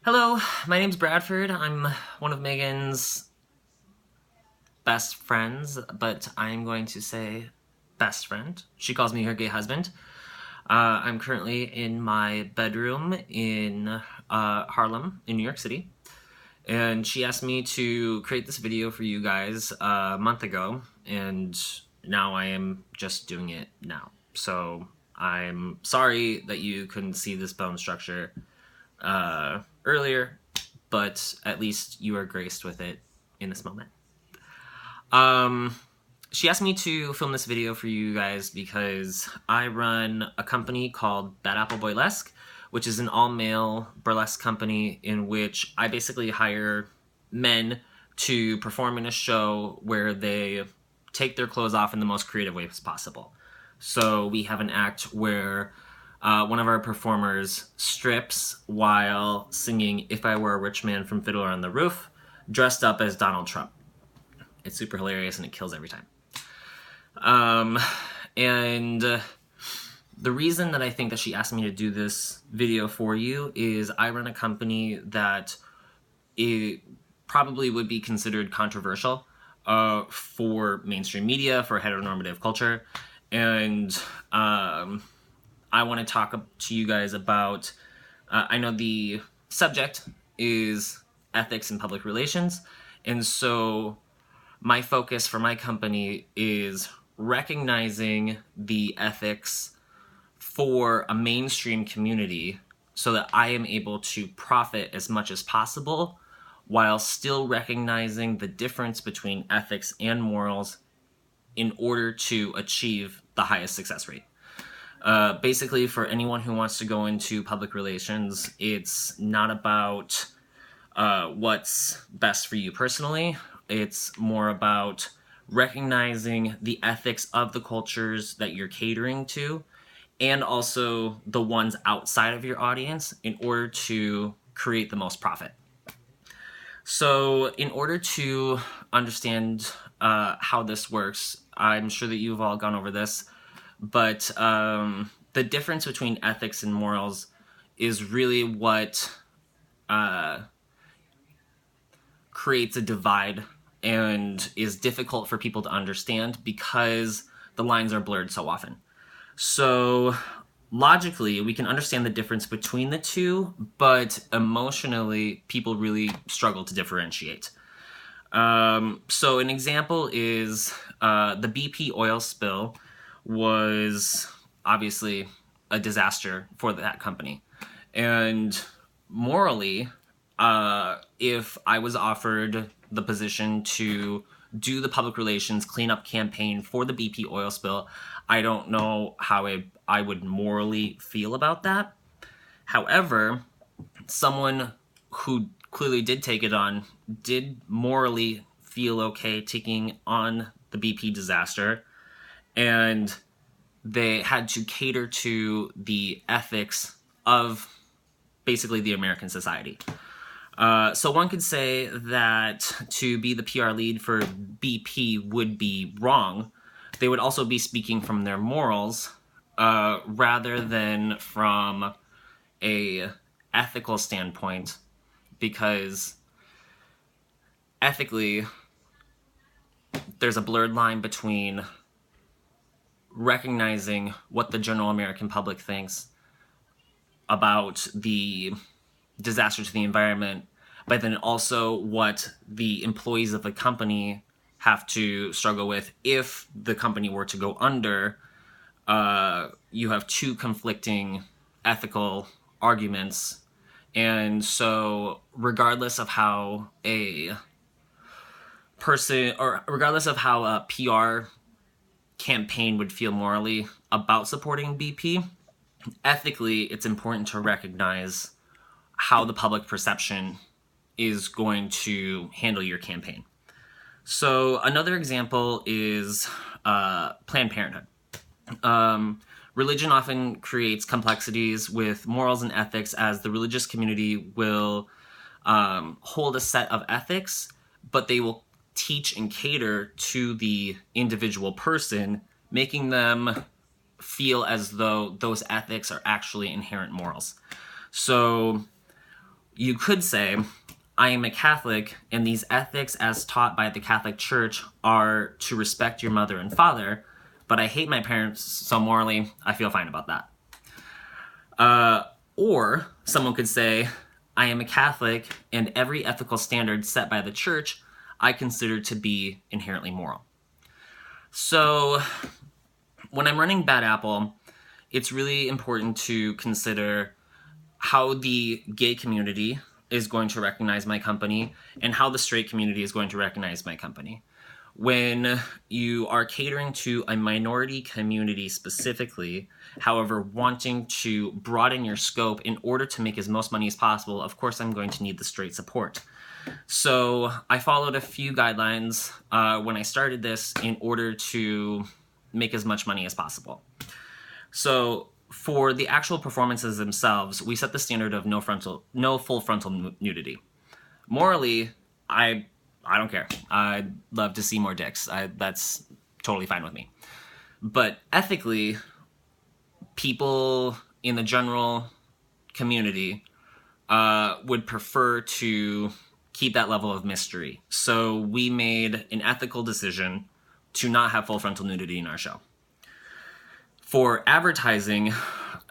Hello, my name's Bradford. I'm one of Megan's best friends, but I'm going to say best friend. She calls me her gay husband. I'm currently in my bedroom in Harlem, in New York City, and she asked me to create this video for you guys a month ago, and now I am just doing it now. So I'm sorry that you couldn't see this bone structure earlier, but at least you are graced with it in this moment. She asked me to film this video for you guys because I run a company called Bad Apple Boylesque, which is an all-male burlesque company in which I basically hire men to perform in a show where they take their clothes off in the most creative ways possible. So we have an act where one of our performers strips while singing If I Were a Rich Man from Fiddler on the Roof, dressed up as Donald Trump. It's super hilarious and it kills every time. And the reason that I think that she asked me to do this video for you is I run a company that it probably would be considered controversial for mainstream media, for heteronormative culture. And I want to talk to you guys about, I know the subject is ethics in public relations, and so my focus for my company is recognizing the ethics for a mainstream community so that I am able to profit as much as possible while still recognizing the difference between ethics and morals in order to achieve the highest success rate. Basically, for anyone who wants to go into public relations, it's not about what's best for you personally. It's more about recognizing the ethics of the cultures that you're catering to and also the ones outside of your audience in order to create the most profit. So in order to understand how this works, I'm sure that you've all gone over this, but the difference between ethics and morals is really what creates a divide and is difficult for people to understand because the lines are blurred so often. So logically, we can understand the difference between the two, but emotionally, people really struggle to differentiate. So an example is the BP oil spill was obviously a disaster for that company. And morally, if I was offered the position to do the public relations cleanup campaign for the BP oil spill, I don't know how I would morally feel about that. However, someone who clearly did take it on did morally feel okay taking on the BP disaster, and they had to cater to the ethics of basically the American society. So one could say that to be the PR lead for BP would be wrong. They would also be speaking from their morals rather than from a ethical standpoint, because ethically there's a blurred line between recognizing what the general American public thinks about the disaster to the environment, but then also what the employees of the company have to struggle with if the company were to go under. You have two conflicting ethical arguments, and so regardless of how a person, or regardless of how a PR campaign would feel morally about supporting BP, ethically it's important to recognize how the public perception is going to handle your campaign. So another example is Planned Parenthood. Religion often creates complexities with morals and ethics, as the religious community will hold a set of ethics, but they will teach and cater to the individual person, making them feel as though those ethics are actually inherent morals. So You could say, I am a Catholic, and these ethics as taught by the Catholic Church are to respect your mother and father, but I hate my parents, so morally, I feel fine about that. Or someone could say, I am a Catholic, and every ethical standard set by the Church I consider to be inherently moral. So when I'm running Bad Apple, it's really important to consider how the gay community is going to recognize my company and how the straight community is going to recognize my company. When you are catering to a minority community specifically, however, wanting to broaden your scope in order to make as most money as possible, of course I'm going to need the straight support. So I followed a few guidelines when I started this in order to make as much money as possible. So for the actual performances themselves, we set the standard of no full frontal nudity. Morally, I don't care. I'd love to see more dicks. That's totally fine with me. But ethically, people in the general community would prefer to keep that level of mystery. So we made an ethical decision to not have full frontal nudity in our show. For advertising,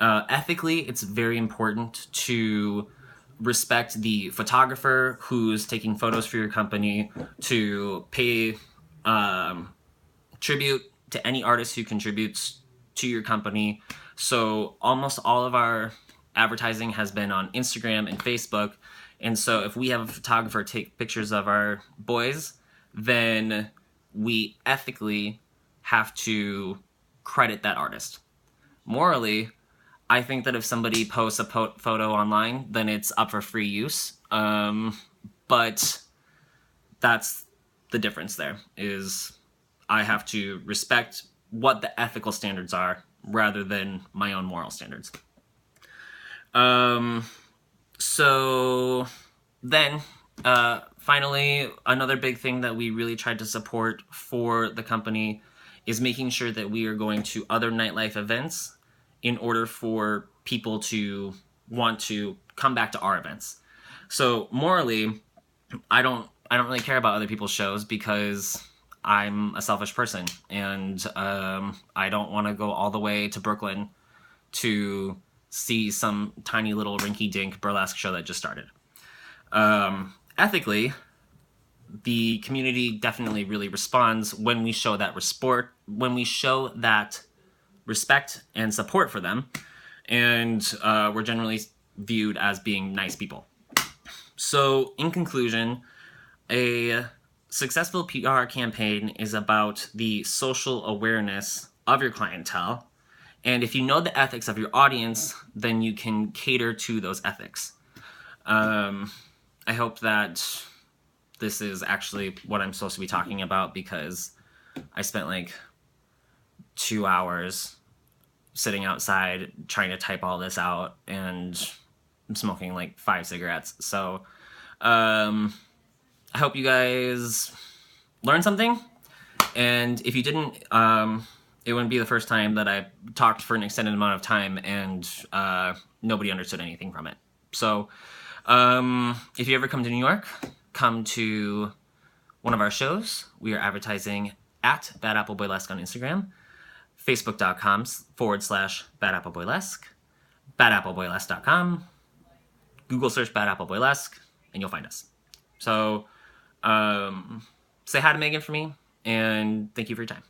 ethically, it's very important to respect the photographer who's taking photos for your company, to pay tribute to any artist who contributes to your company. So almost all of our advertising has been on Instagram and Facebook. And so if we have a photographer take pictures of our boys, then we ethically have to credit that artist. Morally, I think that if somebody posts a photo online, then it's up for free use. But that's the difference there, is I have to respect what the ethical standards are rather than my own moral standards. So then, finally, another big thing that we really tried to support for the company is making sure that we are going to other nightlife events in order for people to want to come back to our events. So morally, I don't really care about other people's shows because I'm a selfish person, and I don't want to go all the way to Brooklyn to see some tiny little rinky-dink burlesque show that just started. Ethically, the community definitely really responds when we show that respect and support for them, and we're generally viewed as being nice people. So, in conclusion, a successful PR campaign is about the social awareness of your clientele, and if you know the ethics of your audience, then you can cater to those ethics. I hope that this is actually what I'm supposed to be talking about, because I spent like 2 hours sitting outside trying to type all this out, and I'm smoking like 5 cigarettes. So I hope you guys learned something, and if you didn't, it wouldn't be the first time that I talked for an extended amount of time and nobody understood anything from it. So if you ever come to New York, come to one of our shows. We are advertising at Bad Apple Boylesque on Instagram, facebook.com/Bad Apple Boylesque, badappleboylesque.com, Google search Bad Apple Boylesque, and you'll find us. So say hi to Megan for me, and thank you for your time.